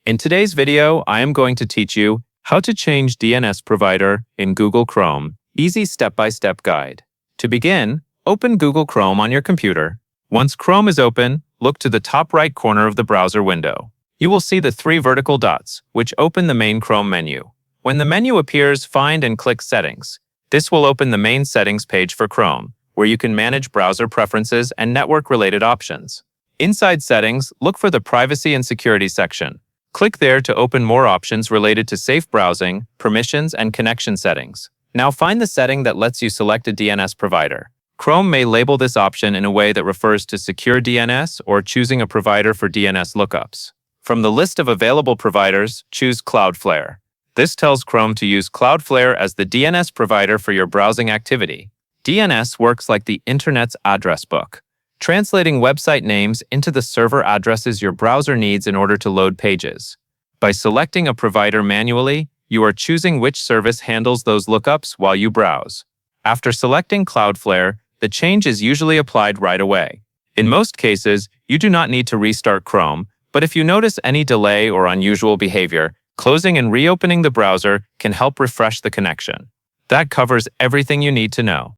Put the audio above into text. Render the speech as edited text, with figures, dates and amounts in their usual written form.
In today's video, I am going to teach you how to change DNS provider in Google Chrome. Easy step-by-step guide. To begin, open Google Chrome on your computer. Once Chrome is open, look to the top right corner of the browser window. You will see the three vertical dots, which open the main Chrome menu. When the menu appears, find and click Settings. This will open the main settings page for Chrome, where you can manage browser preferences and network-related options. Inside Settings, look for the Privacy and Security section. Click there to open more options related to safe browsing, permissions, and connection settings. Now find the setting that lets you select a DNS provider. Chrome may label this option in a way that refers to secure DNS or choosing a provider for DNS lookups. From the list of available providers, choose Cloudflare. This tells Chrome to use Cloudflare as the DNS provider for your browsing activity. DNS works like the Internet's address book, translating website names into the server addresses your browser needs in order to load pages. By selecting a provider manually, you are choosing which service handles those lookups while you browse. After selecting Cloudflare, the change is usually applied right away. In most cases, you do not need to restart Chrome, but if you notice any delay or unusual behavior, closing and reopening the browser can help refresh the connection. That covers everything you need to know.